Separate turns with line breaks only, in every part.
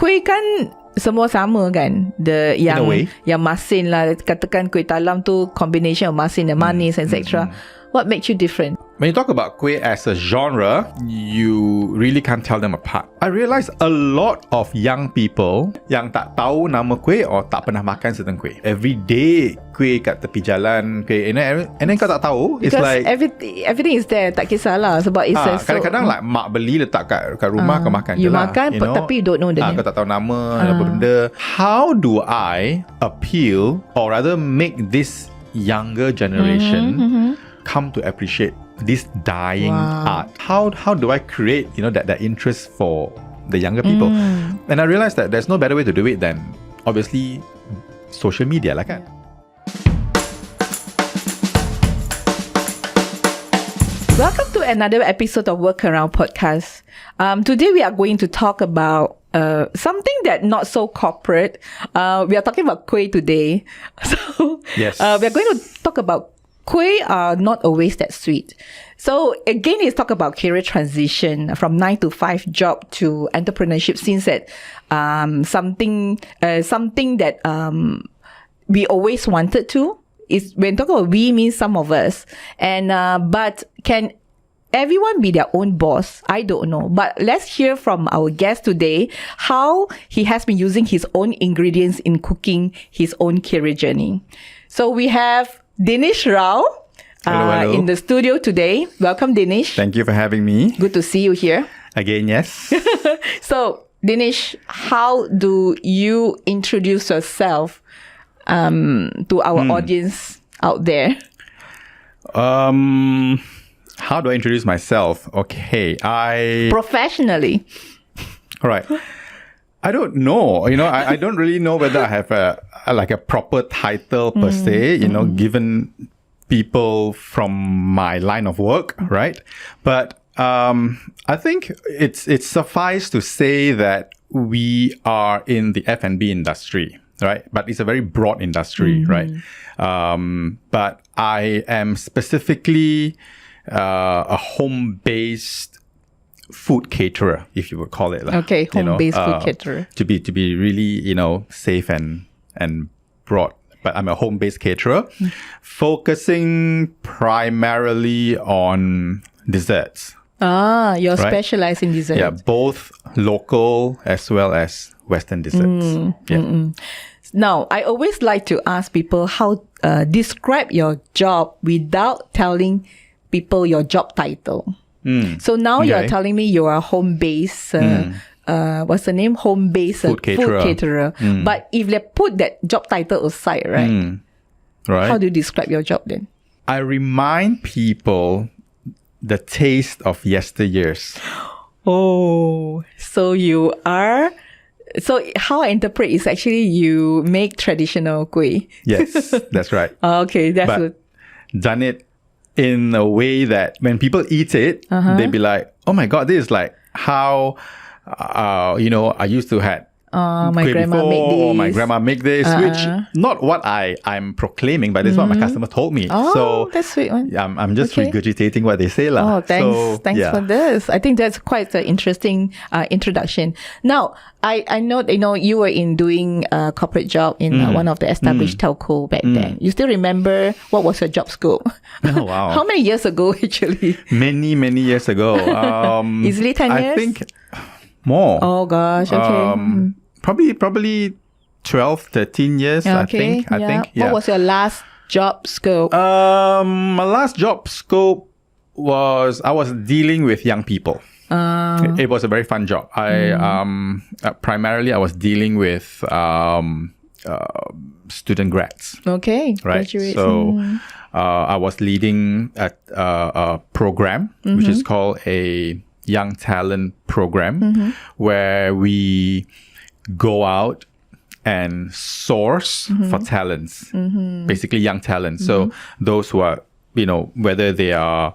kuih kan semua sama kan, yang masin lah, katakan kuih talam tu combination of masin dan manis, etc. What makes you different?
When you talk about kuih as a genre, you really can't tell them apart. I realise a lot of young people yang tak tahu nama kuih or tak pernah makan certain kuih. Every day kuih kat tepi jalan, kuih, and then kau tak tahu.
Because
it's like
everything is there, tak kisahlah sebab it's
kadang-kadang like mak beli letak kat rumah, kau makan je lah.
You makan tapi you don't know the name.
Kau tak tahu nama apa benda. How do I appeal or rather make this younger generation come to appreciate this dying art? How do I create that interest for the younger people? And I realized that there's no better way to do it than obviously social media lah kan.
Welcome to another episode of Workaround Podcast. Today we are going to talk about something that not so corporate. We are talking about kuih today. So
yes.
We are going to talk about kuih are not always that sweet. So again, it's talk about career transition from 9 to 5 job to entrepreneurship, since that something that we always wanted to. Is when talk about we means some of us, and but can everyone be their own boss? I don't know. But let's hear from our guest today how he has been using his own ingredients in cooking his own career journey. So we have Dinesh Rao
hello.
In the studio today. Welcome, Dinesh.
Thank you for having me.
Good to see you here.
Again, yes.
So, Dinesh, how do you introduce yourself to our audience out there?
How do I introduce myself? Okay,
Professionally.
All right. I don't know. I don't really know whether I have a proper title per se, given people from my line of work, right? But I think it's suffice to say that we are in the F&B industry, right? But it's a very broad industry, right? But I am specifically a home-based food caterer, if you would call it.
Okay, home-based food caterer.
To be really, safe and broad. But I'm a home-based caterer, focusing primarily on desserts.
You're specialized in desserts.
Yeah, both local as well as Western desserts.
Now, I always like to ask people how describe your job without telling people your job title. So now you're telling me you are home-based, what's the name? Home-based
food caterer.
But if they put that job title aside, right?
Right.
How do you describe your job then?
I remind people the taste of yesteryears.
Oh, so you are... So how I interpret is actually you make traditional kuih.
Yes, that's right.
Okay, that's good.
Done it in a way that when people eat it, they'd be like, oh my God, this is like how, I used to have
my grandma make this.
Or my grandma make this, which not what I'm proclaiming, but this is what my customer told me.
Oh,
so
that's sweet one.
I'm just regurgitating what they say lah.
Oh, thanks for this. I think that's quite an interesting introduction. Now, I know you were in doing a corporate job in one of the established telco back then. You still remember what was your job scope?
Oh wow!
How many years ago actually?
Many years ago.
Easily 10 years.
I think more.
Oh gosh. Okay.
Probably 12, 13 years.
Okay,
I think. Yeah.
What was your last job scope?
My last job scope was I was dealing with young people. It was a very fun job. Primarily I was dealing with student grads.
Okay,
right.
Graduates.
So I was leading a program which is called a young talent program, where we go out and source for talents, basically young talents. So those who are, whether they are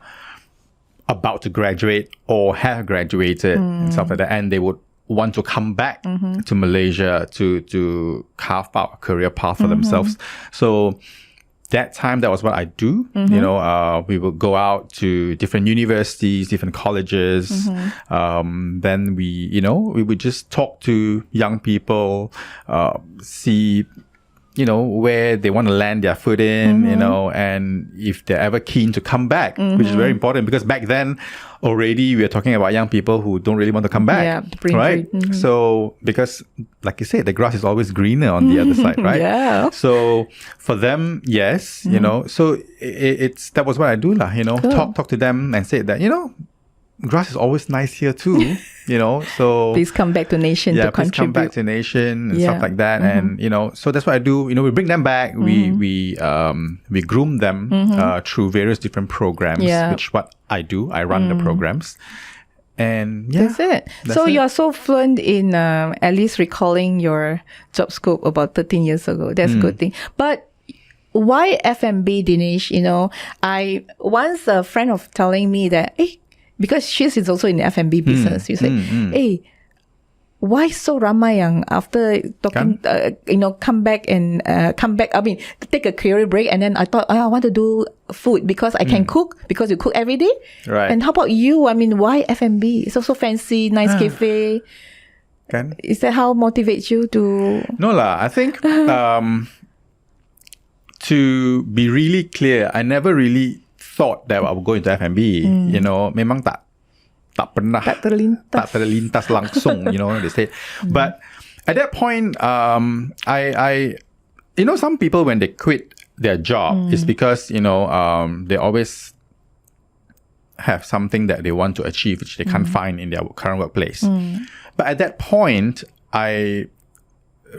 about to graduate or have graduated and stuff like that, and they would want to come back to Malaysia to carve out a career path for themselves. So that time, that was what I do. You know, we would go out to different universities, different colleges. Then we would just talk to young people, see, where they want to land their foot in, and if they're ever keen to come back, which is very important because back then already we are talking about young people who don't really want to come back, right? So, because like you said, the grass is always greener on the other side, right?
Yeah.
So for them, yes, so it's that was what I do lah,
Cool.
talk to them and say that, grass is always nice here too, so
Please come back to Nation to
please come back
contribute.
to Nation and stuff like that. And, so that's what I do. We bring them back. We groom them through various different programs, which what I do. I run the programs. And
That's it. So you're so fluent in at least recalling your job scope about 13 years ago. That's a good thing. But why F&B, Dinesh? I once a friend of telling me that, because she's is also in the F&B business. You say, why so ramai yang after talking, come back. I mean, take a career break, and then I thought, I want to do food because I can cook, because you cook every day.
Right.
And how about you? I mean, why F&B? It's also fancy, nice cafe.
Kan?
Is that how motivates you to?
No lah. I think to be really clear, I never really thought that I would go into F&B. Memang tak pernah
Tak terlintas.
tak terlintas langsung, they say. But at that point, I some people when they quit their job, it's because they always have something that they want to achieve which they can't find in their current workplace. But at that point, I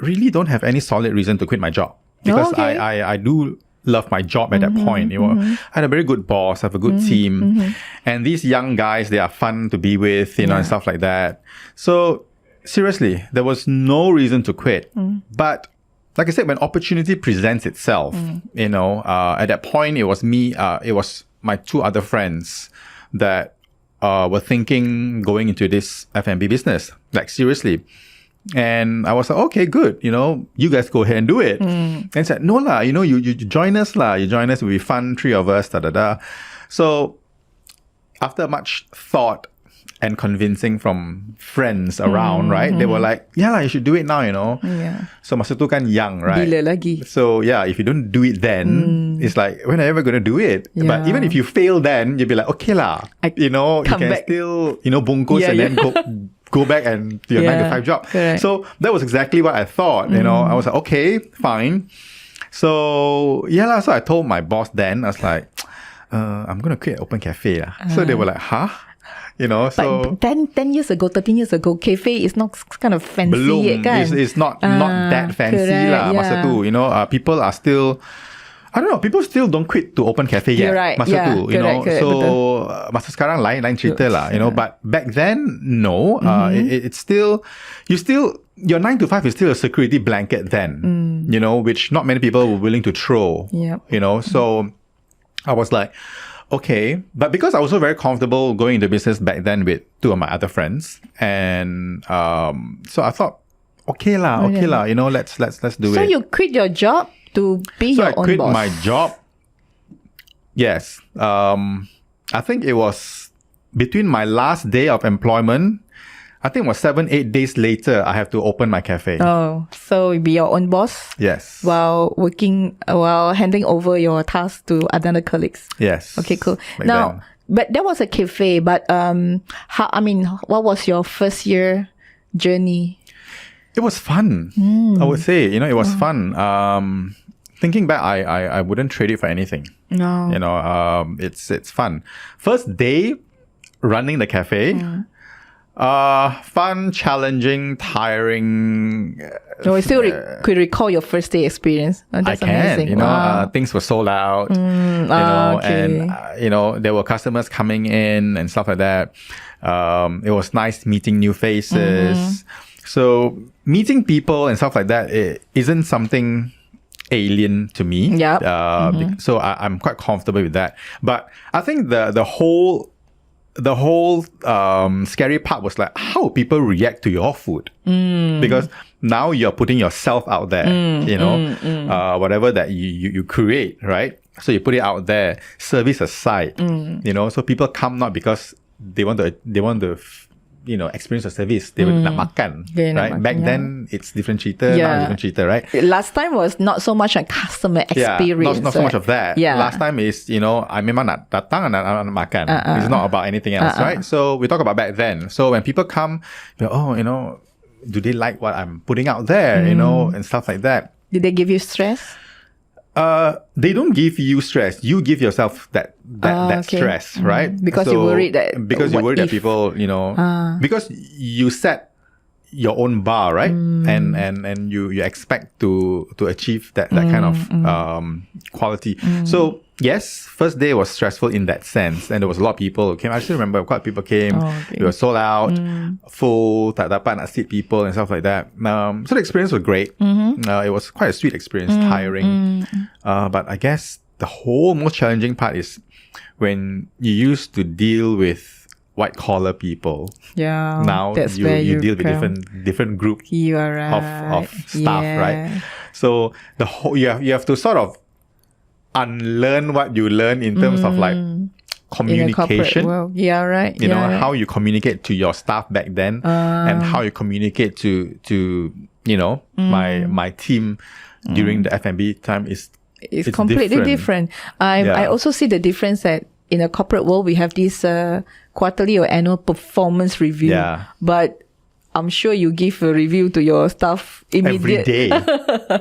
really don't have any solid reason to quit my job, because I do love my job at that point. I had a very good boss, I have a good team, and these young guys, they are fun to be with, and stuff like that. So seriously, there was no reason to quit. But like I said, when opportunity presents itself, at that point, it was me, it was my two other friends that were thinking going into this F&B business, like seriously. And I was like, okay, good. You guys go ahead and do it. And said, no lah, you join us lah. You join us, it'll be fun, 3 of us, So after much thought and convincing from friends around, right? They were like, yeah lah, you should do it now,
Yeah.
So masa tu kan young, right?
Bila lagi.
So yeah, if you don't do it then, it's like, when are you ever going to do it? But even if you fail then, you'll be like, okay lah. You can
back.
still, bungkus and then go back and do your 9 to 5 job.
Correct.
So that was exactly what I thought. I was like, okay, fine. So yeah, so I told my boss then, I was like, I'm gonna quit open cafe. So they were like, huh? So
But 10 years ago, 13 years ago, cafe is not kind of fancy
belum,
yet, kan?
it's not that fancy
correct,
lah. Masa tu, people are still, I don't know, people still don't quit to open cafe yet.
You're right.
Masa tu,
correct,
so
betul.
masa sekarang lain cerita lah, But back then, no, it's still, your 9 to 5 is still a security blanket then, which not many people were willing to throw.
Yep.
So I was like, okay, but because I was also very comfortable going into business back then with 2 of my other friends, and so I thought, okay lah, let's do it.
So you quit your job to be
So
your
I
own
quit
boss.
my job. Yes. I think it was between my last day of employment, I think it was 7-8 days later, I have to open my cafe.
Oh, so you be your own boss
Yes.
while handing over your tasks to other colleagues.
Yes.
Okay, cool.
Back
Now,
then.
but that was a cafe. But what was your first year journey?
It was fun. I would say, it was fun. Thinking back, I wouldn't trade it for anything.
No.
It's fun. First day running the cafe, fun, challenging, tiring.
So I still could recall your first day experience. Oh, that's
I can,
amazing. Wow.
things were sold out,
okay.
and, there were customers coming in and stuff like that. It was nice meeting new faces. So meeting people and stuff like that, it isn't something alien to me.
Yep.
So I'm quite comfortable with that. But I think the whole the whole scary part was like how people react to your food, because now you're putting yourself out there, whatever that you create, right? So you put it out there, service aside, so people come not because they want to experience the service. They would nak makan, right? Back then, it's different cerita, now it's different cerita, right?
Last time was not so much on customer experience.
Not so much of that.
Yeah.
Last time is, I memang nak datang and nak makan. It's not about anything else, right? So we talk about back then. So when people come, do they like what I'm putting out there, and stuff like that.
Did they give you stress?
They don't give you stress. You give yourself that stress, right?
Because you worried that
people, because you set your own bar, right? And you expect to achieve that kind of quality. So yes, first day was stressful in that sense, and there was a lot of people who came. I still remember quite a people came. We were sold out, full, tak dapat nak seat people and stuff like that. So the experience was great. It was quite a sweet experience, tiring. But I guess the whole most challenging part is when you used to deal with white collar people. Yeah. Now you deal with different groups of staff, right? So the whole you have to sort of unlearn what you learn in terms of like communication.
Yeah, right.
How you communicate to your staff back then, and how you communicate to my team during the F&B time it's completely different.
I also see the difference that in a corporate world we have this quarterly or annual performance review. Yeah. But I'm sure you give a review to your staff immediately.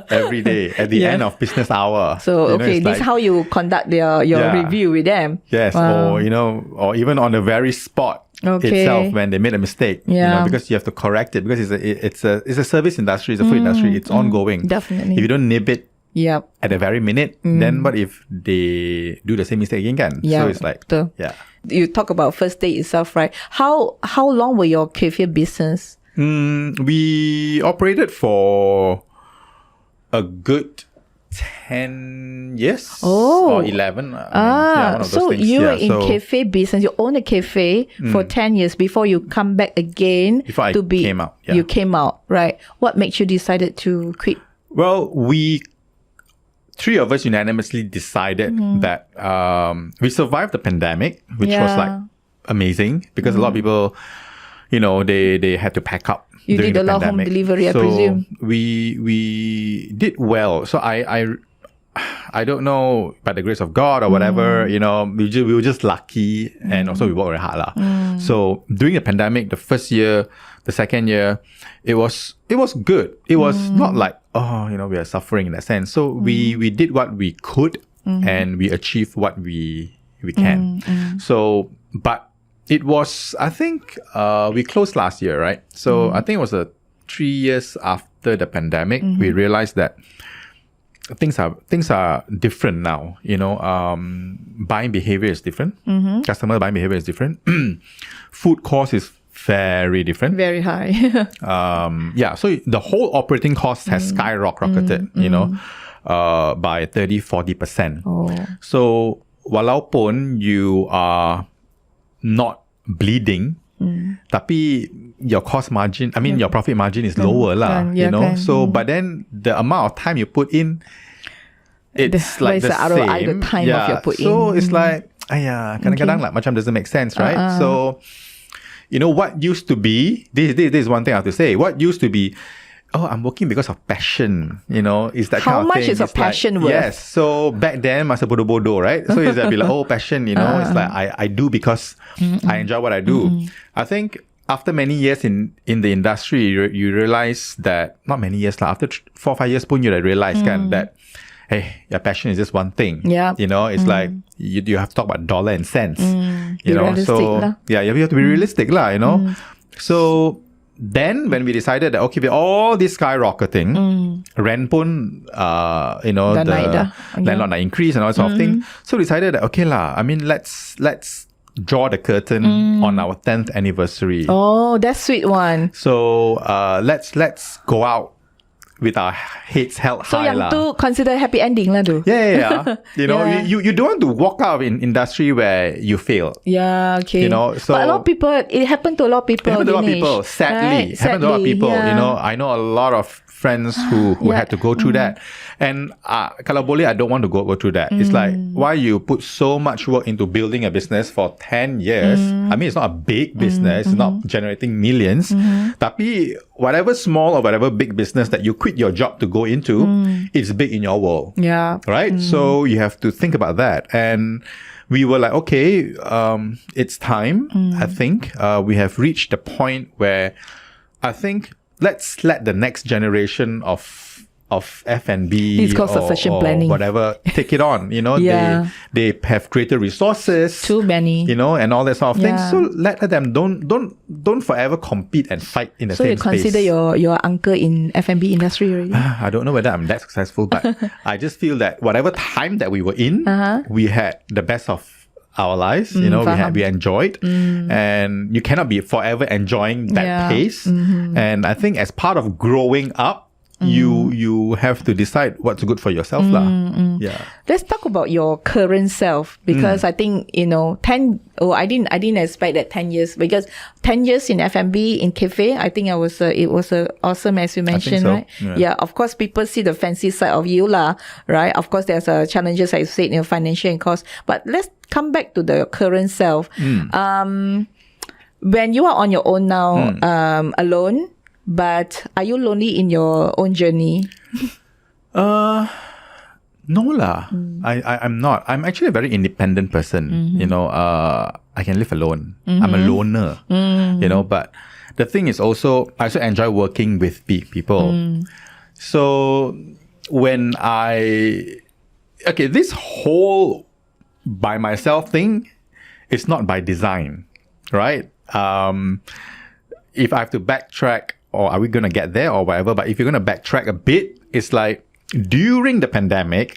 Every day at the end of business hour.
So, this is how you conduct your review with them.
Yes. Wow. Or even on the very spot itself when they made a mistake. Yeah. Because you have to correct it, because it's a service industry, it's a food industry, it's ongoing.
Definitely.
If you don't nib it at the very minute, then what if they do the same mistake again?
Yeah.
So it's like,
You talk about first day itself, right? How long were your cafe business?
We operated for a good 10 years or 11. One of those
so
things.
You were in cafe business. You owned a cafe for 10 years before you come back again.
Before I came out. Yeah.
You came out, right? What makes you decided to quit?
Well, three of us unanimously decided that we survived the pandemic, which was like amazing, because a lot of people, they had to pack up.
You did a lot of home delivery, I presume.
We did well. So I don't know, by the grace of God or whatever, we were just lucky, and also we worked very hard. So during the pandemic, the first year, the second year, it was good. It was not like, we are suffering in that sense. So we did what we could, and we achieved what we can. So, but it was, I think, we closed last year, right? So I think it was 3 years after the pandemic, we realized that things are different now. Buying behavior is different. Customer buying behavior is different. Food cost is very different.
Very high.
So the whole operating cost has skyrocketed, by 30-40%. So walaupun you are not bleeding, tapi your cost margin, your profit margin is lower lah, So, but then the amount of time you put in, it's like the
ROI,
same.
The time of your put in.
So it's like, kadang-kadang like macam doesn't make sense, right? So, what used to be, this is one thing I have to say. What used to be, I'm working because of passion, is that kind of thing.
How much is a passion worth?
Yes. So back then, masa bodoh-bodoh, right? So it's like, passion, it's like, I do because I enjoy what I do. I think after many years in the industry, you realize that, not many years, after 4 or 5 years, you realize that, hey, your passion is just one thing. Yeah. It's like, you have to talk about dollar and cents. So, you have to be realistic, So, then when we decided that, okay, with all this skyrocketing, rent pun, the landlord nak increase and all that sort of thing. So we decided that, okay lah, let's draw the curtain on our 10th anniversary.
Oh, that's sweet one.
So let's go out with our heads held
So
high
yang
lah.
tu consider happy ending lah tu.
Yeah. You know,
Yeah.
you don't want to walk out in industry where you fail.
Yeah, okay.
You know, so-
but a lot of people, it happened to a lot of people.
It happened to a lot of
Dinesh,
people, sadly.
right?
It happened to a lot of people.
yeah.
You know, I know a lot of friends who
Yeah.
had to go through that. And kalau boleh, I don't want to go through that. It's like, why you put so much work into building a business for 10 years? I mean, it's not a big business. It's not generating millions. Tapi whatever small or whatever big business that you quit your job to go into, it's big in your world.
Yeah.
Right? So you have to think about that. And we were like, okay, it's time. I think we have reached the point where I think let's let the next generation of F&B
It's called succession
or
planning.
whatever take it on. You know,
Yeah.
they have greater resources.
Too many.
You know, and all that sort of things.
Yeah.
So let them don't forever compete and fight in the
So
same
you consider
space.
your uncle in F&B industry already?
I don't know whether I'm that successful, but I just feel that whatever time that we were in, we had the best of our lives. You know, we enjoyed, and you cannot be forever enjoying that
Yeah.
pace. And I think as part of growing up, you have to decide what's good for yourself, lah. Yeah.
Let's talk about your current self, because I think, you know, I didn't expect that 10 years, because 10 years in F&B, in cafe, I think it was awesome, as you mentioned,
so.
right? Yeah. Of course, people see the fancy side of you lah, right? Of course, there's challenges, as you said, you know, financial and cost. But let's come back to the current self. When you are on your own now, alone, but are you lonely in your own journey?
No lah. I'm not. I'm actually a very independent person. You know, I can live alone. I'm a loner. You know, but the thing is also, I also enjoy working with people. So when this whole by myself thing is not by design, right? If I have to backtrack, or are we going to get there or whatever, but if you're going to backtrack a bit, it's like during the pandemic,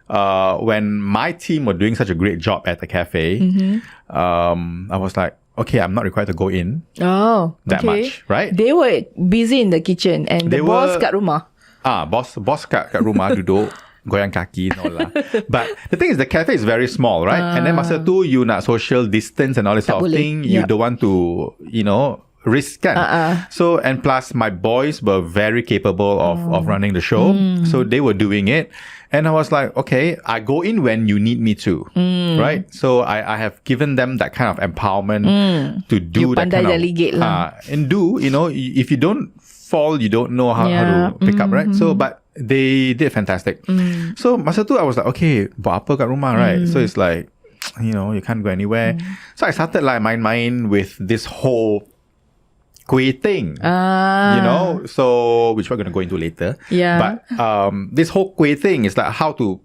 when my team were doing such a great job at the cafe, I was like, okay, I'm not required to go in that much, right?
They were busy in the kitchen and the boss kat rumah.
Boss kat rumah duduk goyang kaki and all lah. But the thing is, the cafe is very small, right? And then masa tu you nak social distance and all this sort of thing. You don't want to, you know, risk kan. So, and plus my boys were very capable of running the show. So they were doing it. And I was like, okay, I go in when you need me to, right? So I have given them that kind of empowerment to do
You
that
pandai
kind
delegate
of,
lah.
and do, you know, if you don't fall, you don't know how to pick up, right? So, but they did fantastic. So masa tu I was like, okay, buat apa kat rumah, right? So it's like, you know, you can't go anywhere. So I started like main-main with this whole kuih thing, you know, so which we're going to go into later.
Yeah.
But this whole kuih thing is like how to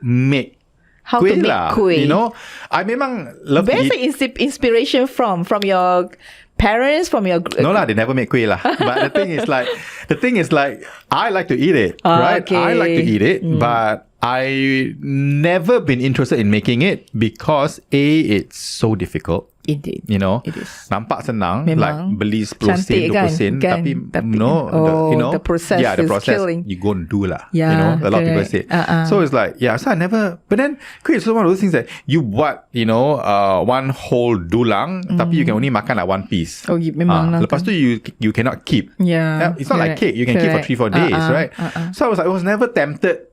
make kuih lah.
Kuih.
You know, I memang love to
Where's
eat.
the inspiration from your parents, from your
No lah, they never make kuih lah. But the thing is like, I like to eat it, right?
Okay.
I like to eat it, but I never been interested in making it because it's so difficult.
Indeed.
You know,
It is.
nampak senang,
Memang.
like beli 10 sen,
Cantik
20 sen,
kan?
tapi
Tapi-
no, you know,
the process
the
is
process,
killing.
you go and do lah.
Yeah,
you know, a lot of people say.
correct.
So it's like, so I never, but then, it's one of those things that you buat, you know, one whole dulang, tapi you can only makan like one piece.
Oh, memang lah.
Lepas tu you cannot keep.
Yeah,
It's not like cake,
correct,
you can keep for
correct.
3-4 days, right? So I was never tempted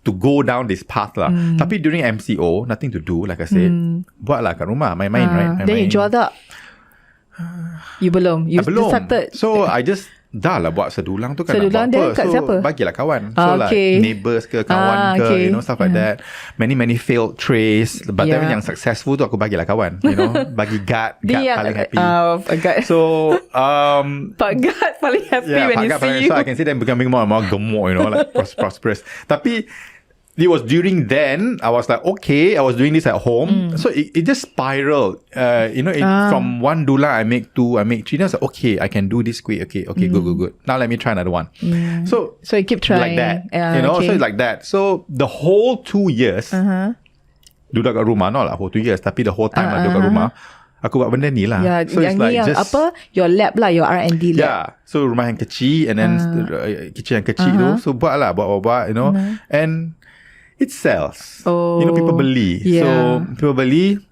to go down this path lah. Tapi during MCO, nothing to do, like I said, buat lah kat rumah, main-main, right?
Then you jual tak? You belum. You
Belum.
started.
So I just dah lah buat sedulang tu kan.
Sedulang
nak buat
dia
apa.
kat
So
siapa?
bagilah kawan. So
Okay.
like neighbours ke kawan ke,
Okay.
you know, stuff like that. Many failed trays. But then yang successful tu aku bagilah kawan. You know, bagi guard paling happy. So
Pak Gad paling happy when you
paling,
see you.
so I can see them becoming more and more gemuk, you know, like prosperous. Tapi it was during then I was like, okay, I was doing this at home, so it just spiraled. You know, from one dulang I make 2, I make 3. Then I was like, okay, I can do this quick. Okay, good. Now let me try another one. So
you keep trying
like that.
Yeah,
you know,
okay.
so it's like that. So the whole 2 years, duduk kat rumah, not like whole 2 years, tapi the whole time I duduk kat rumah, aku buat benda ni lah.
Yeah,
So
yang
it's like
ni yang
just
apa? Your lab lah, your R&D lab.
yeah. So rumah yang kecil and then kitchen yang kecil tu. So buat, you know. And it sells. You know, people beli.
Yeah.
So people beli.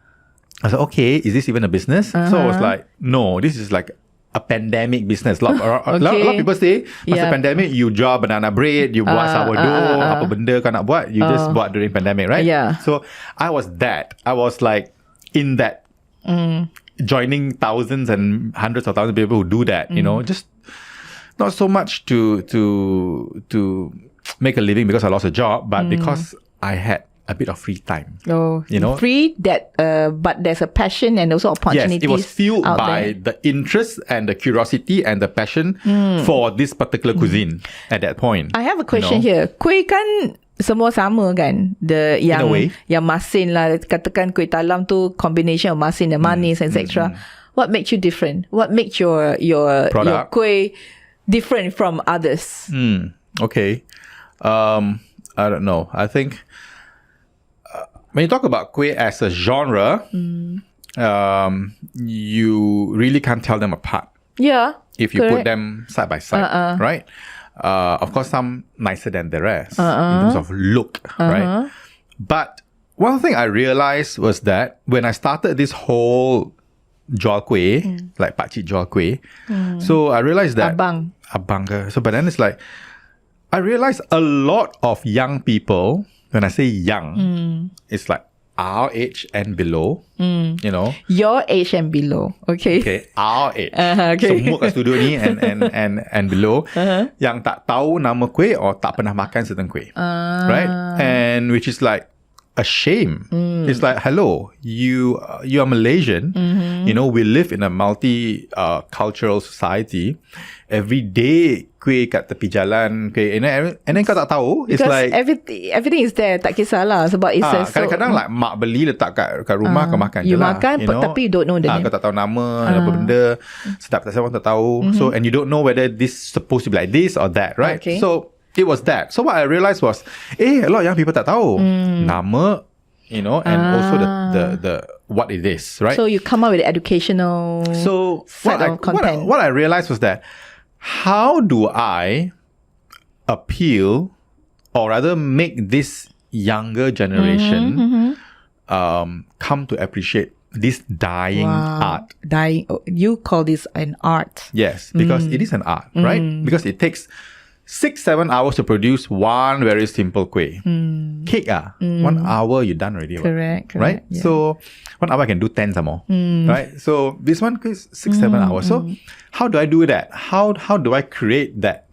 I said, okay, is this even a business? So I was like, no, this is like a pandemic business. A lot of people say, masa pandemic, you jual banana bread, you buat sourdough, apa benda kau nak buat, you just buat during pandemic, right?
Yeah.
So I was like in that, joining thousands and hundreds of thousands of people who do that, you know, just not so much to make a living because I lost a job, but because I had a bit of free time. You know,
free that, but there's a passion and also opportunities.
Yes, it was fueled
out
by
there.
the interest and the curiosity and the passion for this particular cuisine at that point.
I have a question here. Kuih kan semua sama kan?
In a way.
Yang masin lah, katakan kuih talam tu combination of masin and manis, etc. What makes you different? What makes your
Product?
kuih different from others?
Okay. I don't know. I think when you talk about kuih as a genre, you really can't tell them apart.
Yeah.
If you
correct.
put them side by side, right? Of course, some nicer than the rest in terms of look, right? But one thing I realized was that when I started this whole jual kuih, like pakcik jual kuih, so I realized that
Abang.
ke. So but then it's like I realized a lot of young people. When I say young, it's like our age and below, you know.
Your age and below. Okay.
Okay, our age.
Okay.
Semua kat studio ni and below, yang tak tahu nama kuih or tak pernah makan certain kuih. Right? And which is like a shame. It's like, hello, you are Malaysian. You know, we live in a cultural society. Every day kuih kat tepi jalan, kuih, and then kau tak tahu. It's
Because
like
everything is there, tak kisahlah sebab it's
kadang-kadang like mak beli letak kat rumah, kau makan je
you
lah.
makan, tapi you don't know the name.
Kau tak tahu nama, apa benda, sedap tak sedap, tak tahu. So and you don't know whether this supposed to be like this or that, right?
Okay.
So it was that. So what I realized was, a lot of young people tak tahu nama, you know, and also the what it is, right?
So you come up with educational set of content.
What I realized was that how do I appeal or rather make this younger generation come to appreciate this dying art?
You call this an art.
Yes, because it is an art, right? Because it takes 6-7 hours to produce one very simple kuih. Cake 1 hour you're done already.
Correct.
Right?
Yeah.
So 1 hour I can do 10 some more. Right? So this one is 6-7 hours. So how do I do that? How do I create that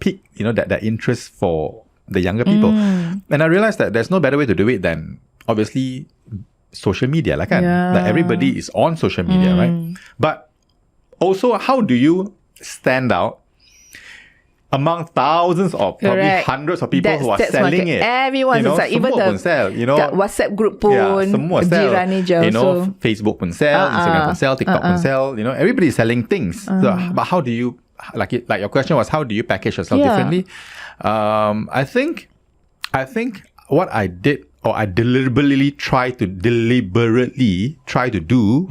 peak, you know, that interest for the younger people? And I realized that there's no better way to do it than obviously social media, like like everybody is on social media, right? But also, how do you stand out among thousands or probably hundreds of people who are selling it?
Everyone,
you know,
even
semua pun sell, you know,
WhatsApp group pun,
semua sell.
jiran ni je
You know,
also.
Facebook pun sell, Instagram pun sell, TikTok pun sell. You know, everybody is selling things. So, but how do you, like your question was, how do you package yourself differently? I think what I did, or I deliberately try to do,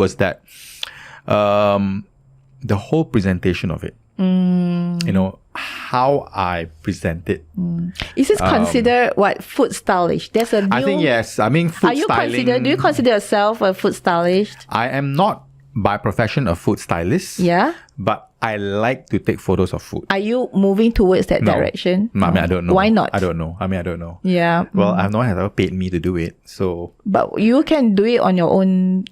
was that the whole presentation of it. You know, how I present it.
Is this considered food stylish? There's a new,
I think yes. I mean, food styling.
Do you consider yourself a food stylist?
I am not by profession a food stylist.
Yeah.
But I like to take photos of food.
Are you moving towards that direction?
I mean, I don't know.
Why not?
I don't know. I don't know.
Yeah.
Well, no one has ever paid me to do it. So.
But you can do it on your own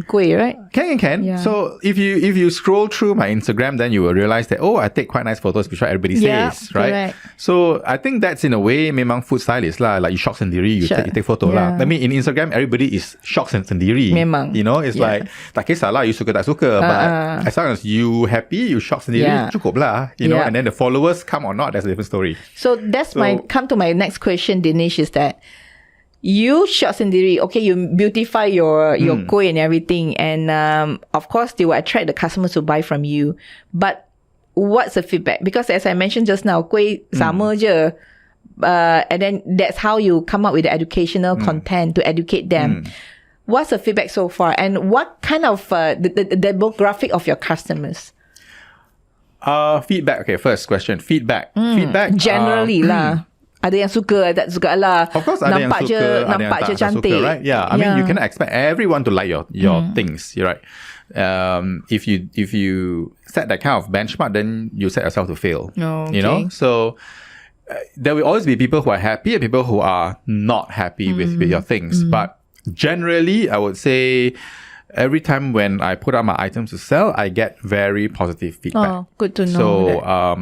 kuih, right?
Can. Yeah. So if you scroll through my Instagram, then you will realize that, I take quite nice photos, which everybody says, right? Correct. So I think that's in a way memang food stylist lah. Like you shot sendiri, you take photo lah. I mean, in Instagram, everybody is shot sendiri.
Memang.
You know, it's like, tak kisahlah, you suka tak suka. But as long as you happy, you shot sendiri, cukup lah. You know, and then the followers come or not, that's a different story.
So that's come to my next question, Dinesh, is that you shot sendiri, okay, you beautify your kuih and everything, and of course they will attract the customers to buy from you. But what's the feedback? Because as I mentioned just now, kuih sama je, and then that's how you come up with the educational content to educate them. What's the feedback so far? And what kind of the demographic of your customers?
Feedback. Okay, first question. Feedback. Feedback.
Generally lah. Ada yang suka, tak suka lah.
Of course, ada yang
nampak
suka, ada yang
nampak je
tak
cantik.
suka, right? Yeah, I mean, you cannot expect everyone to like your things, right? If you set that kind of benchmark, then you set yourself to fail.
Oh,
You know, so there will always be people who are happy and people who are not happy with your things. But generally, I would say every time when I put out my items to sell, I get very positive feedback.
Oh, good to know.
So,
that.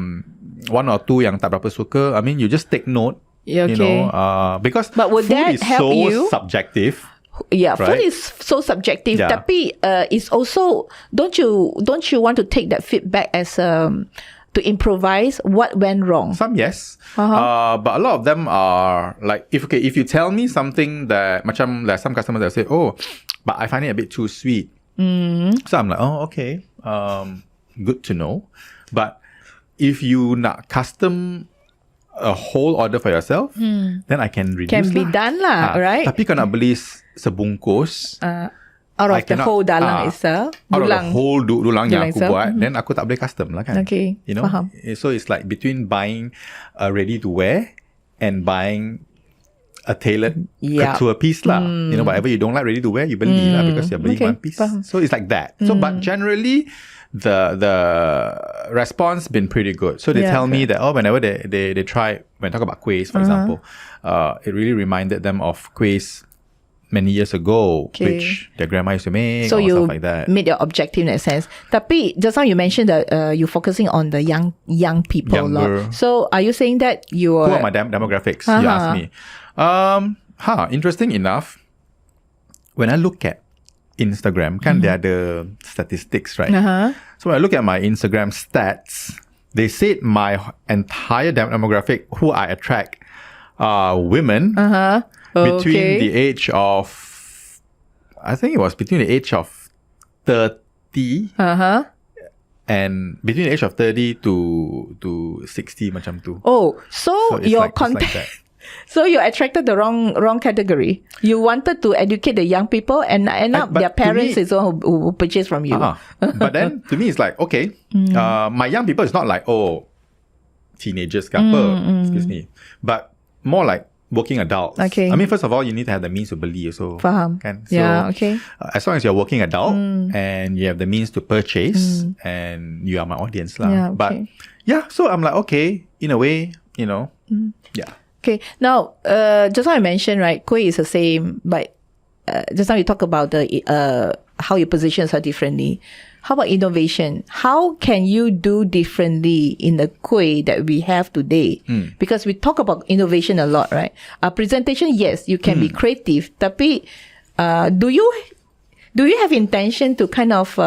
one or two yang tak berapa suka, I mean, you just take note.
Yeah,
You
okay.
know, because
But would
food
that
is
help
so
you?
subjective.
Yeah,
right?
food is so subjective.
Yeah.
Tapi it's also don't you want to take that feedback as to improvise what went wrong?
Some yes, but a lot of them are like if you tell me something that macam there's some customers that say, oh, but I find it a bit too sweet. So I'm like, oh, okay, good to know. But if you nak custom a whole order for yourself, then I can reduce.
Can be done lah, right?
Tapi kalau nak beli sebungkus,
Out
I
of the
cannot-
whole dalang itself,
out of the
dulang.
whole dulang yang
Dulang
aku
itself,
buat, then aku tak boleh custom lah kan.
Okay,
You know,
faham.
so it's like between buying a ready to wear and buying a tailored
Yeah.
couture piece lah. You know, whatever you don't like ready to wear, you beli lah because you're buying
Okay,
one piece.
faham.
So it's like that. So but generally, the response been pretty good. So they
Yeah,
tell me that whenever they try, when I talk about Kuihs, for example, it really reminded them of Kuihs many years ago,
Okay.
which their grandma used to make
So
or
you
stuff like that.
made your objective in that sense. Tapi just now you mentioned that you're focusing on the young people.
Younger.
Lot. So are you saying that you
Who are
are
my demographics? You asked me. Interesting enough, when I look at Instagram, kan there are the statistics, right? So when I look at my Instagram stats, they said my entire demographic, who I attract, are women between the age of, I think it was between the age of 30 and between the age of 30 to 60 macam tu.
Oh, so
it's
your
like, it's like
content.
that.
So you attracted the wrong category. You wanted to educate the young people, and end up
but
their
to
parents
me-
is the one who purchase from you.
But then to me it's like, okay, my young people is not like, oh, teenagers ke apa, excuse me, but more like working adults.
Okay.
I mean, first of all, you need to have the means to beli also.
Faham.
Kan? So,
Yeah, okay.
As long as you're a working adult and you have the means to purchase and you are my audience lah.
Yeah,
But
okay.
yeah, so I'm like, okay, in a way, you know, yeah.
Okay. Now, just now I mentioned, right, Kuih is the same, but just now you talk about the how your positions are differently. How about innovation? How can you do differently in the Kuih that we have today? Because we talk about innovation a lot, right? Presentation, yes, you can be creative. Tapi, do you have intention to kind of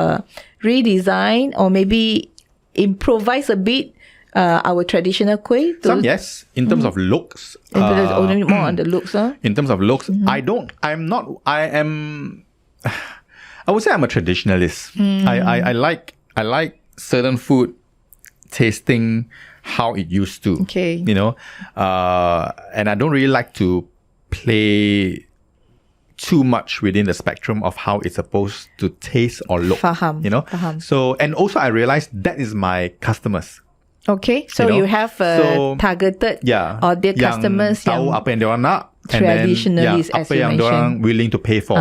redesign or maybe improvise a bit our traditional Kuih?
Some yes, in terms of looks.
Only more on the looks, huh?
In terms of looks, I would say I'm a traditionalist. I like certain food tasting how it used to.
Okay.
You know, and I don't really like to play too much within the spectrum of how it's supposed to taste or look.
Faham,
You know,
faham.
so and also I realized that is my customers.
Okay, so
You know,
you have
so,
targeted
Yeah,
audience
yang
customers
tahu
yang
apa yang diorang nak, and then
traditionalist, as
apa
you
yang diorang willing to pay for.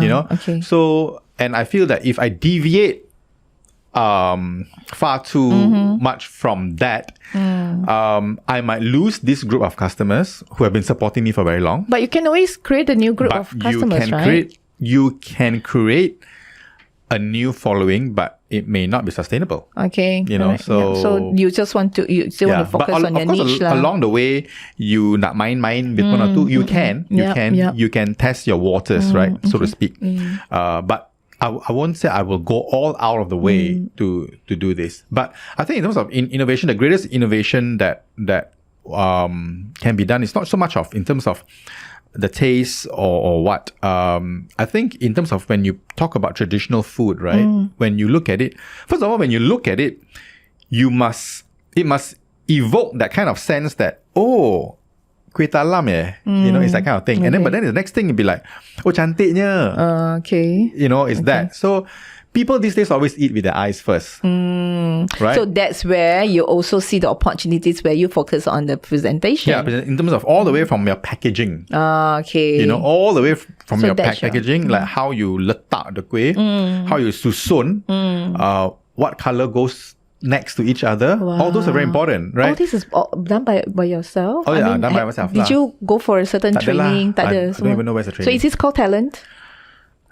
You know,
okay.
So and I feel that if I deviate far too much from that, I might lose this group of customers who have been supporting me for very long.
But you can always create a new group
But
of customers,
you can create a new following, but it may not be sustainable.
Okay,
You know,
alright, yeah. So you still want to focus on your
of course,
niche lah.
along the way, you nak main with one or two, you can
Yep.
you can test your waters, right, so to speak. But I won't say I will go all out of the way to do this. But I think in terms of innovation, the greatest innovation that can be done is not so much of in terms of the taste or what. I think in terms of when you talk about traditional food, right? When you look at it, first of all, when you look at it, it must evoke that kind of sense that, oh, kuih talam it's that kind of thing. And then, but then the next thing would be like, oh, cantiknya.
Okay.
It's that. So people these days always eat with their eyes first. Right?
So that's where you also see the opportunities where you focus on the presentation.
Yeah, in terms of all the way from your packaging.
Okay.
All the way from
So
your
that's
packaging, like how you letak the kuih, how you susun, what color goes next to each other. All those are very important, right?
All this is done by yourself?
Oh, yeah, done by myself.
Did you go for a certain
Tak adalah.
training? Tak ada
I don't even know where's the
So
training.
is this called talent?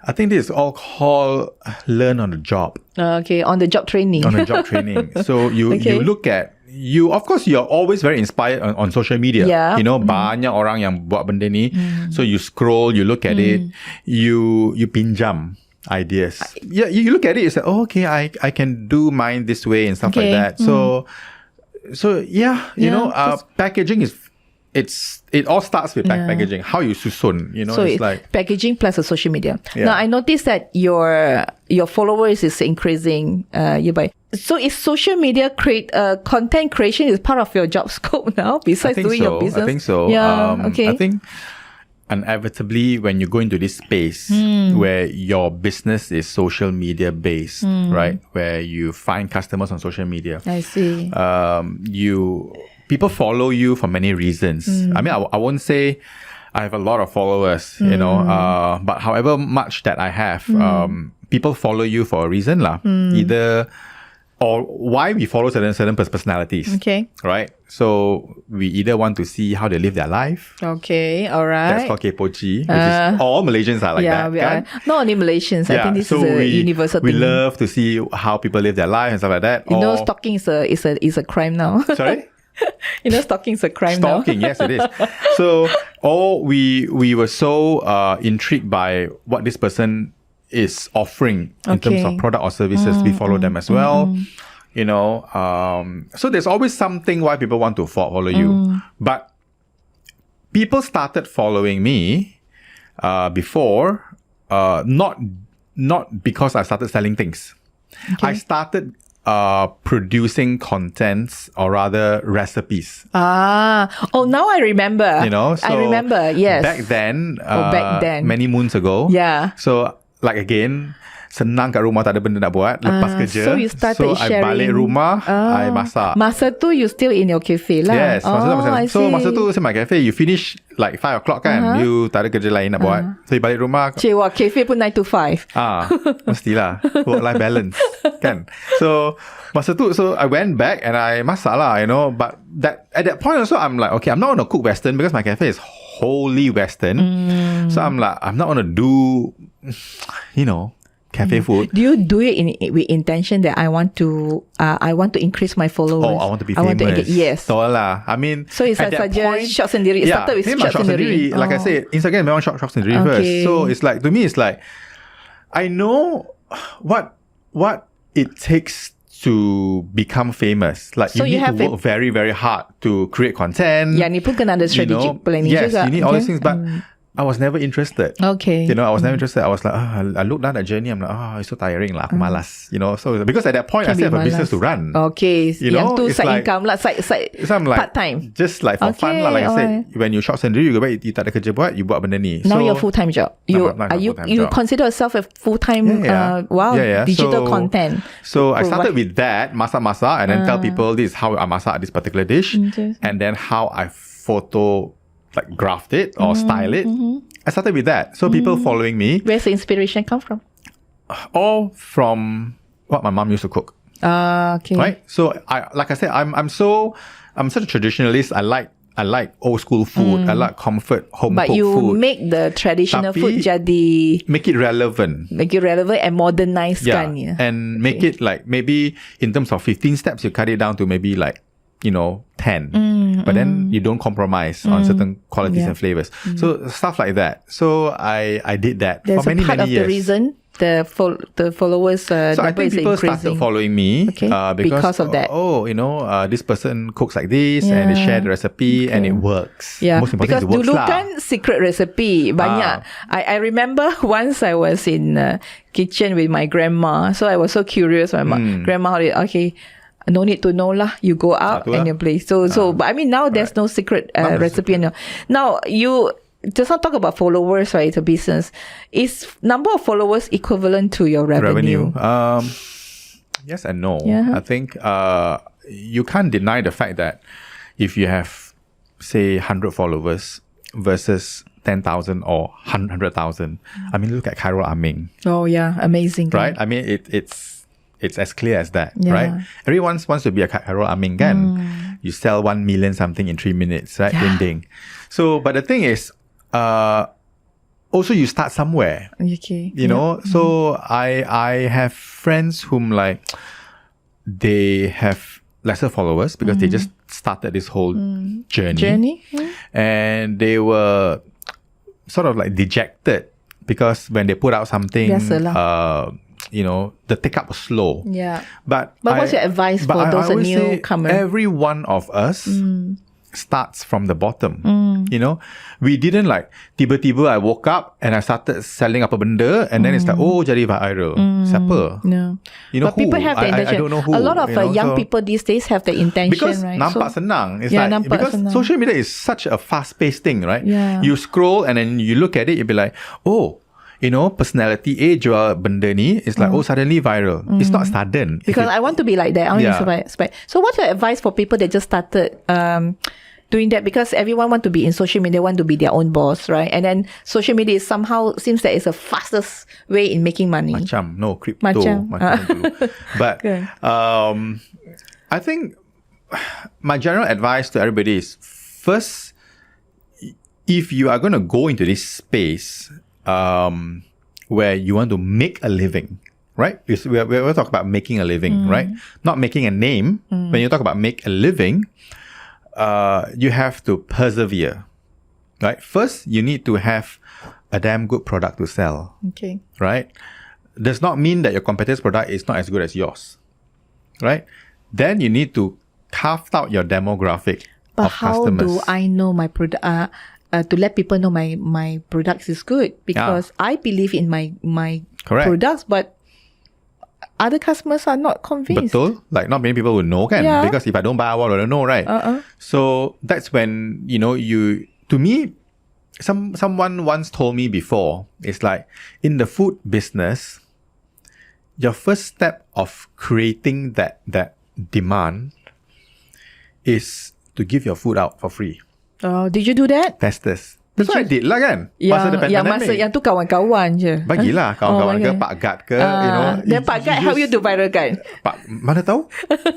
I think this is all called learn on the job.
Okay, on the job training.
On the job training. So you look at, of course, you're always very inspired on social media.
Yeah.
Banyak orang yang buat benda ni. So you scroll, you look at it, you pinjam ideas. Yeah, you look at it, you say, oh, okay, I can do mine this way and stuff like that. So yeah, packaging is, it all starts with packaging. How you susun,
So
it's like
packaging plus the social media.
Yeah.
Now I noticed that your followers is increasing. So is social media content creation is part of your job scope now besides doing your business?
I think so.
Yeah. Okay.
I think inevitably when you go into this space where your business is social media based, right? Where you find customers on social media.
I see.
People follow you for many reasons. I mean, I won't say I have a lot of followers, but however much that I have, people follow you for a reason lah. Either or why we follow certain personalities.
Okay.
Right? So we either want to see how they live their life.
Okay, all right.
That's called kepochi, which is all Malaysians are like that.
We are not only Malaysians. I think this is a universal
we
thing.
love to see how people live their life and stuff like that.
Stalking is a crime now.
Sorry?
Stalking is a crime now.
Stalking, yes, it is. So, we were so intrigued by what this person is offering in terms of product or services. We follow them as well. So there's always something why people want to follow you. But people started following me before, not because I started selling things.
Okay.
I started producing contents, or rather recipes.
Now I remember.
So
I remember, yes.
Back then, many moons ago.
Yeah.
So like again, senang kat rumah, tak ada benda nak buat, lepas kerja.
So you started sharing.
I balik rumah, I masak.
Masa tu you still in your cafe lah.
Yes,
I see.
so masa tu saya my cafe, you finish like 5 o'clock kan, you tak ada kerja lain nak buat. So you balik rumah.
Cewa, cafe pun 9 to 5.
Mestilah. Work-life balance kan. So masa tu, so I went back and I masak lah, but at that point also I'm like, okay, I'm not going to cook Western because my cafe is wholly Western. So I'm like, I'm not going to do, cafe food.
Do you do it with intention that I want to increase my followers?
I want to be famous.
Yes.
So lah. I mean,
so it's
at
like
that point,
shot sendiri. It started with shot sendiri.
Like I said, Instagram memang shot sendiri first. So it's like, to me, it's like, I know what it takes to become famous. Like,
so
you need to work very, very hard to create content.
Yeah, ni pun kena ada strategic planning
yes,
juga.
You need all these things, but I was never interested.
Okay.
I was never interested. I was like, I looked down that journey. I'm like, it's so tiring lah. Aku malas. So because at that point, I still have a business to run.
Okay. Yang tu side
like,
income lah, side
so I'm like,
part time.
Just like for fun lah. Like I said, when you shop sendiri, you go back, you tak ada kerja buat, you buat benda ni.
Now you're full time job. You consider yourself a full time? Digital content.
So I started with that, masak, and then tell people this is how I masak this particular dish, and then how I graft it or style it. I started with that. So people following me.
Where's the inspiration come from?
All from what my mom used to cook.
Okay.
Right? So I'm such a traditionalist. I like old school food. I like comfort home cooked food. But
you make the traditional food jadi
make it relevant.
Make it relevant and modernize kan.
And make it like, maybe in terms of 15 steps, you cut it down to maybe like 10. But then you don't compromise on certain qualities and flavors. So stuff like that. So I did that for many years. There's a part of the reason
the followers
so I think people started following me
because of that.
This person cooks like this and they share the recipe and it works.
Yeah,
most important,
because
it works
dulu kan secret recipe banyak. I remember once I was in kitchen with my grandma, so I was so curious. My grandma, no need to know lah. You go out
Satu lah.
and you play. So but I mean now there's no secret recipe. Now you just not talk about followers, right? It's a business. Is number of followers equivalent to your revenue?
Yes and no.
Yeah.
I think you can't deny the fact that if you have, say, 100 followers versus 10,000 or 100,000. I mean, look at Khairul Aming.
Oh yeah, amazing.
Right? I mean, it's as clear as that,
Yeah.
right? Everyone wants to be a Khairul Aming kan. You sell 1 million something in 3 minutes, right?
Yeah.
Ding ding. So, but the thing is, also you start somewhere.
Okay.
You know, so I have friends whom like they have lesser followers because they just started this whole journey. And they were sort of like dejected because when they put out something,
Biasalah.
you know, the take up was slow.
Yeah.
But
what's your advice for those
always say
newcomers?
every one of us starts from the bottom. You know, we didn't like tiba-tiba I woke up and I started selling apa benda and then it's like, oh, jadi viral. Siapa?
No.
You know
But people
who?
have the intention.
I don't know who.
A lot of
you know,
young
so-
people these days have the intention,
because
right?
nampak senang. It's
Yeah,
like,
nampak
because
senang.
social media is such a fast-paced thing, right?
Yeah.
You scroll and then you look at it, you'll be like, oh, you know, personality A jual benda ni. It's like, oh, suddenly viral. It's not sudden.
Because I want to be like that. I want
Yeah.
to inspire. So what's your advice for people that just started doing that? Because everyone want to be in social media, want to be their own boss, right? And then social media is somehow seems that it's the fastest way in making money.
Macam, no, crypto.
Macam.
Dulu. But
Okay.
I think my general advice to everybody is, first, if you are going to go into this space where you want to make a living, right? We're talking about making a living, right? Not making a name. When you talk about make a living, you have to persevere, right? First, you need to have a damn good product to sell,
Okay.
right? Does not mean that your competitor's product is not as good as yours, right? Then you need to carve out your demographic
But
of
how
customers.
do I know my product? To let people know my products is good, because I believe in my
Correct.
products, but other customers are not convinced.
Betul? Like not many people would know, kan?
Yeah.
Because if I don't buy, I don't know, right? So that's when, you know, to me, someone once told me before, it's like in the food business, your first step of creating that demand is to give your food out for free.
Oh, did you do that?
Testers. That's what I did lah kan? Masa the
yang
pandemic.
masa yang tu kawan-kawan je.
Bagilah kawan-kawan ke, Pak Gad ke, you know.
Then Pak Gad help you to viral kan?
Pak, mana tahu?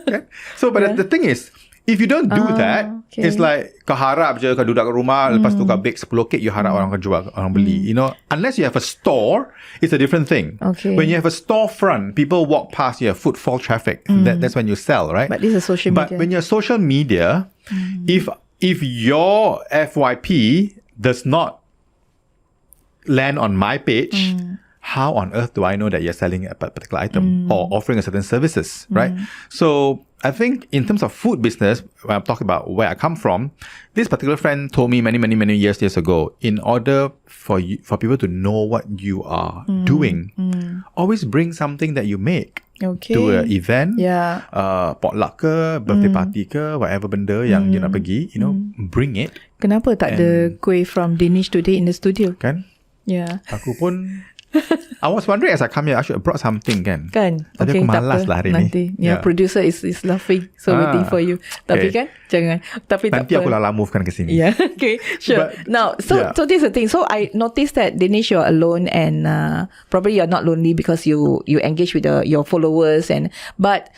Kan? So, but the thing is, if you don't do that,
okay.
it's like kau harap je kau duduk kat rumah, lepas tu kau bake 10 kek, you harap orang akan jual, orang beli. You know, unless you have a store, it's a different thing.
Okay.
When you have a storefront, people walk past, you have footfall traffic. That's when you sell, right?
But this is social media.
But when you're social media, if your FYP does not land on my page, how on earth do I know that you're selling a particular item or offering a certain services, right? So I think in terms of food business, when I'm talking about where I come from, this particular friend told me many years ago, in order for people to know what you are doing, always bring something that you make.
Okay.
To an event,
Yeah.
potluck ke, birthday party ke, whatever benda yang you nak pergi, you know, bring it.
Kenapa tak ada kuih from Dinesh today in the studio?
Kan?
Yeah.
Aku pun I was wondering as I come here, I should have brought something kan.
Kan?
Tapi aku malas lah hari ni.
Nanti. Yeah, producer is laughing. So waiting for you. Tapi
okay.
kan? Jangan. Tapi
Nanti
tak
aku
apa.
lah move-kan ke sini.
Yeah. Okay. Sure.
But,
Now, so this is the thing. So I noticed that Dinesh, you're alone, and probably you're not lonely because you engage with your followers, but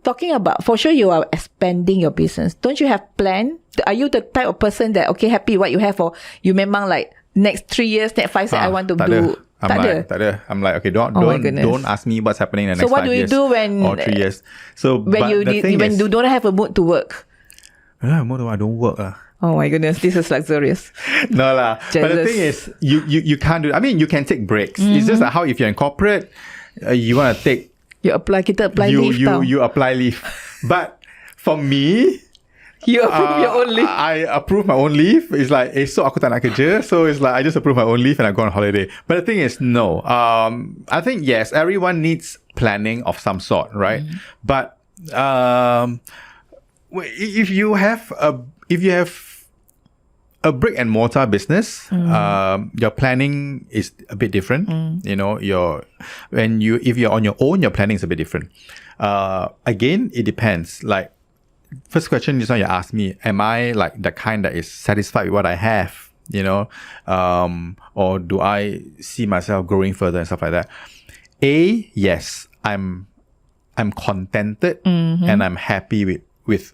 talking about, for sure you are expanding your business. Don't you have plan? Are you the type of person that happy what you have, or you memang like next 3 years, next 5 years I want to
tak
do?
ada. Tak ada. I'm like, okay, don't ask me what's happening in the next 5 years.
So what do you do when
or 3 years? So
when you don't have a mood to work?
I don't work lah.
Oh my goodness, this is luxurious.
No lah. But the thing is, you can't do. I mean, you can take breaks. It's just like how if you're in corporate, you want to take.
Kita apply leave tau.
You apply leave. But for me,
you approve your own leave.
I approve my own leave. It's like, esok aku tak nak kerja. So it's like, I just approve my own leave and I go on holiday. But the thing is, no. I think, yes, everyone needs planning of some sort, right? But If you have a brick and mortar business, your planning is a bit different. You know, if you're on your own, your planning is a bit different. Again, it depends. Like, first question just now you asked me, am I like the kind that is satisfied with what I have? You know, or do I see myself growing further and stuff like that? Yes, I'm contented and I'm happy with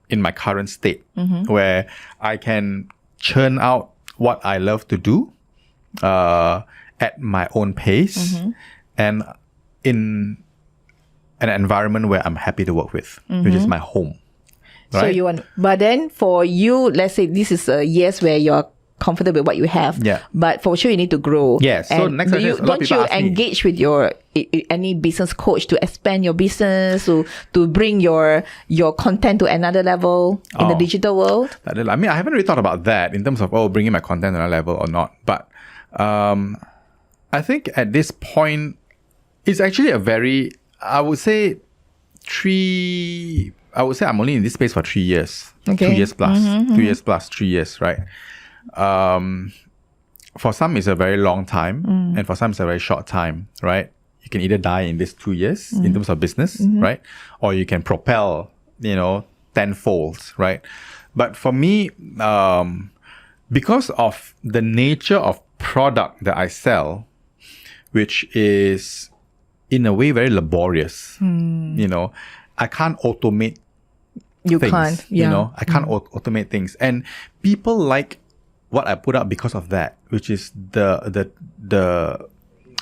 in my current state, where I can churn out what I love to do at my own pace and in an environment where I'm happy to work with, which is my home. Right?
So you want, but then for you, let's say this is a yes where you're comfortable with what you have.
Yeah.
But for sure you need to grow.
Yes. So
and
next question is, a lot of
don't
people
you
ask me,
engage with your any business coach to expand your business, to bring your content to another level in the digital world?
I mean, I haven't really thought about that in terms of bringing my content to another level or not. But I think at this point, it's actually a very, I would say I'm only in this space for 3 years.
Okay.
2 years plus. 2 years plus, 3 years, right? For some, it's a very long time, and for some, it's a very short time, right? You can either die in these 2 years in terms of business, right? Or you can propel, tenfold, right? But for me, because of the nature of product that I sell, which is in a way very laborious, I can't automate
You
things,
can't, yeah.
I can't automate things, and people like what I put up because of that, which is the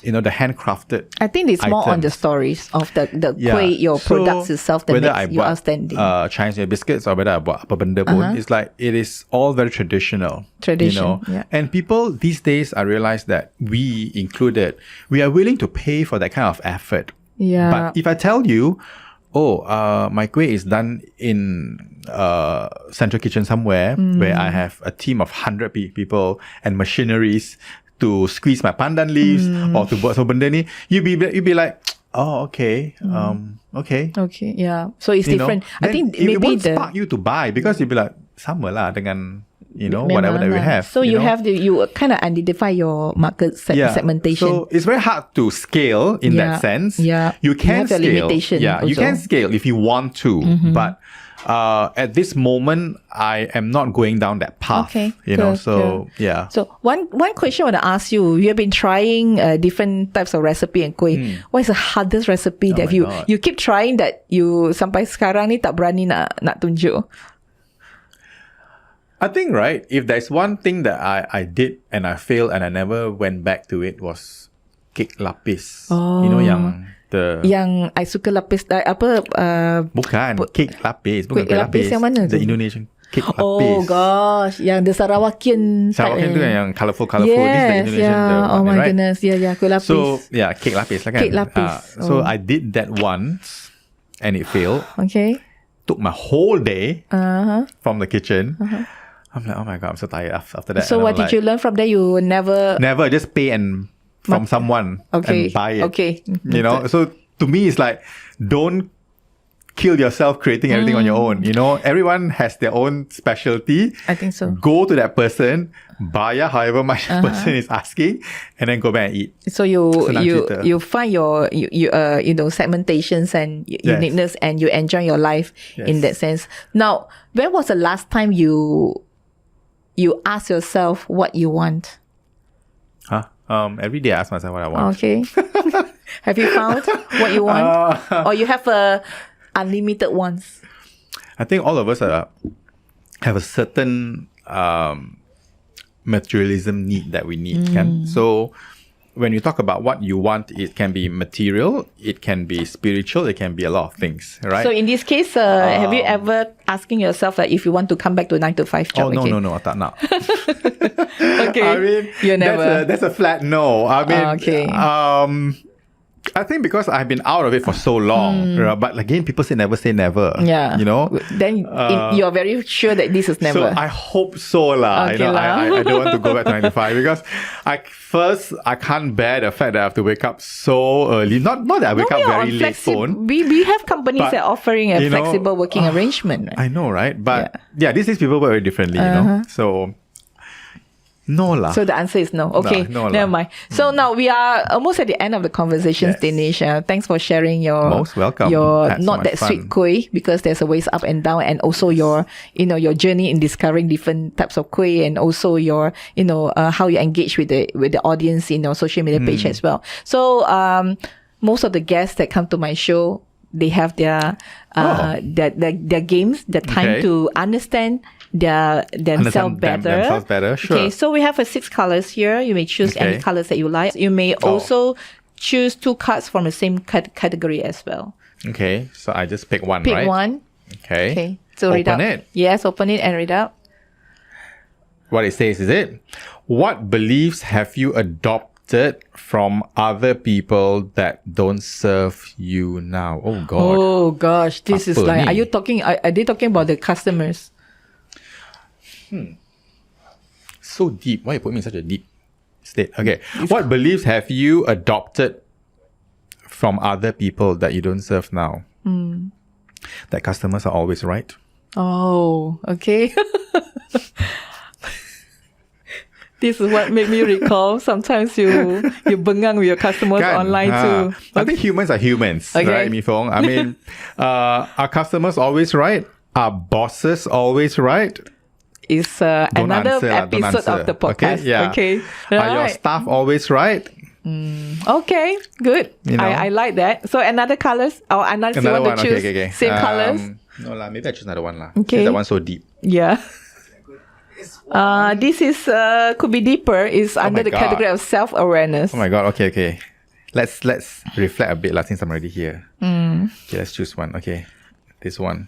handcrafted.
I think it's more on the
items.
stories of the kuih, your products itself that
whether
makes you outstanding.
Chinese biscuits or whether I bought apa benda pun, it's like it is all very traditional.
Yeah.
And people these days, I realize that we included, we are willing to pay for that kind of effort.
Yeah.
But if I tell you, my kuih is done in central kitchen somewhere where I have a team of 100 people and machineries to squeeze my pandan leaves or to buat so benda ni, you'd be like, okay, okay.
Okay, yeah. So it's different. I think
it
maybe
won't spark you to buy because you'll be like, sama lah dengan whatever that we have.
So you kind of identify your market segmentation.
So it's very hard to scale in that sense.
Yeah.
You can
have your
scale.
limitation
Yeah, you
also.
can scale if you want to, but at this moment, I am not going down that path.
Okay,
so yeah.
So one question I want to ask you: you have been trying different types of recipe and kuih. What is the hardest recipe that
my God.
you keep trying that you sampai sekarang ni tak berani nak tunjuk?
I think, right, if there's one thing that I did and I failed and I never went back to it was cake lapis.
Yang I suka lapis
Bukan cake lapis, bukan
Kuih lapis yang mana
the
tu?
Indonesian cake lapis.
Oh gosh, yang the Sarawakian type.
Sarawakian tu yang colourful. This is the
Yes,
Indonesian
yeah. Oh
one,
my
right?
goodness, yeah, kuih lapis.
So yeah, cake lapis lah kan.
Cake lapis.
So I did that once and it failed.
Okay.
Took my whole day from the kitchen. I'm like, oh my God, I'm so tired after that.
So what did you learn from there? You never
just pay from someone and buy it.
Okay.
So to me, it's like, don't kill yourself creating everything on your own. Everyone has their own specialty.
I think so.
Go to that person, buy however much the person is asking, and then go back and eat.
So you find your segmentations and uniqueness, and you enjoy your life in that sense. Now, when was the last time you ask yourself what you want?
Every day I ask myself what I want.
Okay. Have you found what you want? Or you have unlimited ones?
I think all of us have a certain materialism need that we need. So when you talk about what you want, it can be material, it can be spiritual, it can be a lot of things, right?
So in this case, have you ever asking yourself that if you want to come back to 9 to 5 job again?
No, tak nak.
Okay.
I mean,
you never.
That's a flat no. I mean,
okay.
I think because I've been out of it for so long, but again, people say never.
Yeah.
You know?
Then you're very sure that this is never.
So I hope so lah.
Okay
You know,
lah.
I don't want to go back to 9 to 5 because I can't bear the fact that I have to wake up so early. Not that I wake up very late phone.
We have companies
But,
that are offering a
you know,
flexible working arrangement. Right?
I know, right? But yeah, these days people work very differently, you know. So no lah.
So the answer is no. Okay,
No lah.
never mind. So now we are almost at the end of the conversation,
Yes.
Dinesh. Thanks for sharing your
Most welcome.
Your
Had so
not
much
that
fun.
sweet kuih, because there's a ways up and down, and also your your journey in discovering different types of kuih, and also your how you engage with the audience in your social media page as well. So most of the guests that come to my show, they have their games, the time
Okay.
to understand themselves better.
Themselves better, sure.
Okay, so we have 6 colors here. You may choose any
Okay.
colors that you like. You may also choose 2 cards from the same category as well.
Okay, so I just pick one,
Pick
right?
one.
Okay.
Okay, so read
Open
out.
it.
Yes, open it and read out.
What it says, is it? What beliefs have you adopted from other people that don't serve you now? Oh God.
Oh gosh, this is
Apa
like,
ni?
are they talking about the customers?
So deep. Why you put me in such a deep state? Okay. What beliefs have you adopted from other people that you don't serve now? That customers are always right.
Oh, okay. This is what made me recall. Sometimes you bengang with your customers
Kan?
online too.
I think humans are humans,
Okay.
right, Mi Fong? I mean, are customers always right? Are bosses always right?
It's
Don't
another
answer lah, don't
episode
answer.
of the podcast.
Okay, yeah.
Okay.
Are your
Right.
staff always right?
Okay, good.
You know?
I like that. So another colors, or another you
Another
want
one.
to choose
Okay.
same colors?
No lah, maybe I choose another one lah.
Okay.
That one's so deep.
Yeah. This is could be deeper. Is under
my
the
God.
category of self-awareness.
Oh my God. Okay. Let's reflect a bit lah, since I'm already here. Okay, let's choose one. Okay, this one.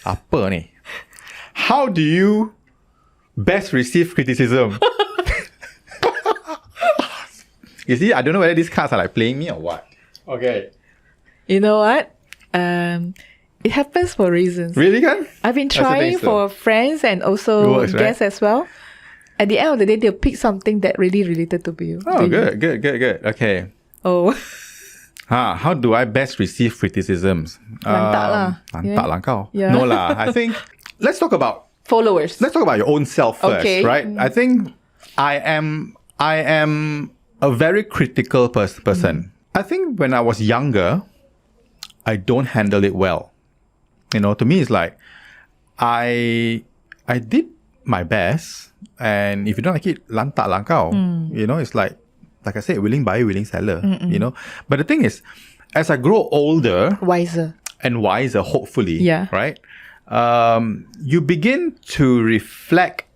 Apa ni? How do you best receive criticism? You see, I don't know whether these cards are like playing me or what. Okay.
You know what? It happens for reasons.
Really, kan?
I've been
That's the
trying
thing, so.
for friends and
It
also
works, right?
guests as well. At the end of the day, they'll pick something that really related to you.
Oh,
to you.
good. Okay.
Oh,
How do I best receive criticisms?
Lantak lah.
Lantak lah kau.
Yeah.
No lah. I think let's talk about
followers.
your own self first,
Okay.
right? I think I am a very critical person. I think when I was younger, I don't handle it well. You know, to me, it's like I did my best, and if you don't like it, lantak lah kau. You know, it's like I said, willing buyer, willing seller. You know, but the thing is, as I grow older
Wiser.
and wiser, hopefully,
Yeah.
right? You begin to reflect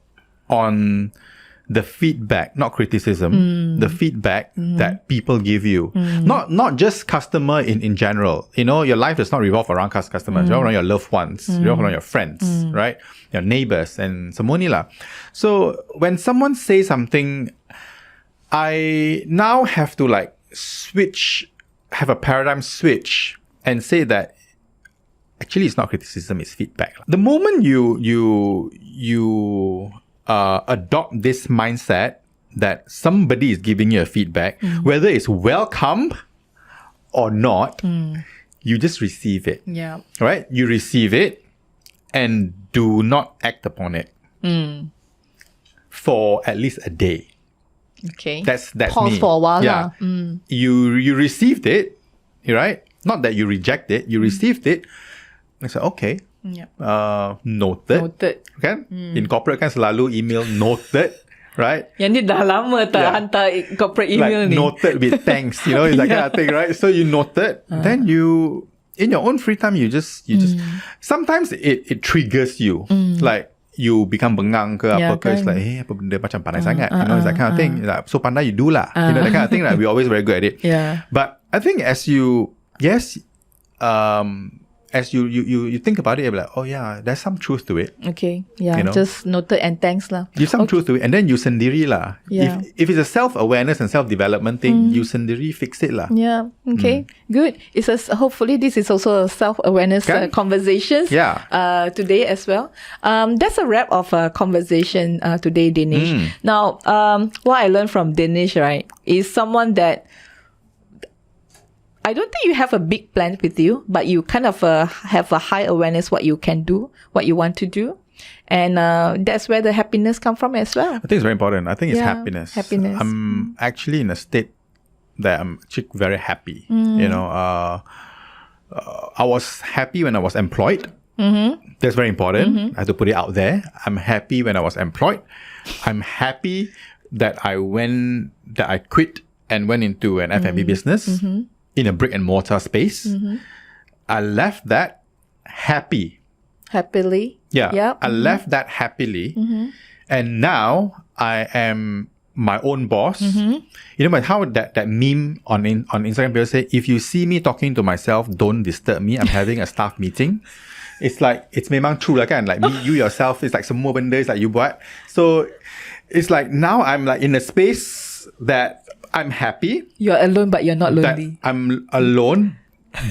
on the feedback, not criticism, the feedback that people give you. Not just customer in general. You know, your life does not revolve around customers. Revolve around your loved ones, revolve around your friends, right? Your neighbors and semua ni lah. So when someone says something, I now have to like have a paradigm switch and say that actually it's not criticism, it's feedback. The moment you adopt this mindset that somebody is giving you a feedback, whether it's welcome or not, you just receive it.
Yeah.
Right? You receive it and do not act upon it for at least a day.
Okay.
That's
Pause
me.
for a while
Yeah.
lah.
You received it, right? Not that you reject it. You received it. I said, okay.
Yeah.
Noted.
Noted.
Kan? In corporate kan selalu email noted, right?
Yang ni dah lama tak
Yeah.
hantar corporate email
Like
ni.
noted with thanks, you know, it's that kind of thing, right? So you noted, then you, in your own free time, you just sometimes it triggers you. Like you become bengang ke
Yeah,
apa ke, it's
kan.
like, apa benda macam pandai sangat, you know, it's that kind of thing. Like, so pandai you do lah, you know, that kind of thing, right? We're always very good at it.
Yeah.
But I think as as you think about it, you'll be like, oh yeah, there's some truth to it.
Okay. Yeah.
You know?
Just noted and thanks lah.
Give some truth to it, and then you sendiri lah.
Yeah.
If it's a self-awareness and self-development thing, you sendiri fix it lah.
Yeah. Okay. Good. It's hopefully this is also a self-awareness conversations.
Yeah.
Today as well. That's a wrap of a conversation today, Dinesh. Now, what I learned from Dinesh, right, is someone that I don't think you have a big plan with you, but you kind of have a high awareness what you can do, what you want to do. And that's where the happiness come from as well.
I think it's very important. I think it's happiness.
Happiness.
I'm actually in a state that I'm actually very happy. You know, I was happy when I was employed. That's very important. I have to put it out there. I'm happy when I was employed. I'm happy that I quit and went into an F&B business in a brick and mortar space. I left that happily. Yeah.
Yep.
I left that happily. And now I am my own boss. You know, but how that meme on Instagram, people say, if you see me talking to myself, don't disturb me. I'm having a staff meeting. It's like, it's memang true lah kan. Like me, you yourself, it's like semua benda is like you buat. So it's like now I'm like in a space that I'm happy.
You're alone, but you're not
That
lonely.
I'm alone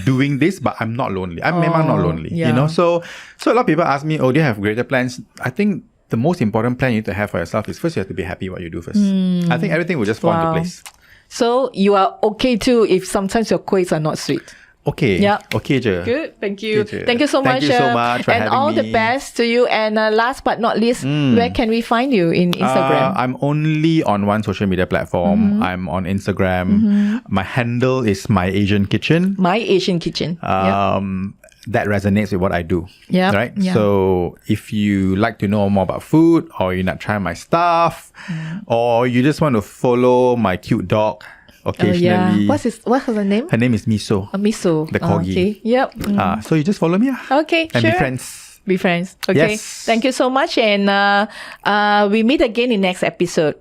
doing this, but I'm not lonely. I'm memang not lonely.
Yeah.
You know, so a lot of people ask me, oh, do you have greater plans? I think the most important plan you need to have for yourself is first you have to be happy what you do first. I think everything will just fall into place.
So you are okay too if sometimes your kuihs are not sweet.
Okay.
Yeah.
Okay je.
Good. Thank you.
Okay je.
Thank you so much.
Thank you so much for
and
having
all the
me.
best to you. And last but not least, where can we find you in Instagram?
I'm only on one social media platform. I'm on Instagram. My handle is My Asian Kitchen.
My Asian Kitchen.
That resonates with what I do.
Yeah.
Right?
Yeah.
So if you like to know more about food, or you're not trying my stuff, or you just want to follow my cute dog occasionally.
What's her name?
Her name is Miso.
Miso.
The corgi.
Okay. Yep.
So you just follow me.
Okay.
And
sure.
be friends.
Be friends. Okay.
Yes.
Thank you so much. And we meet again in next episode.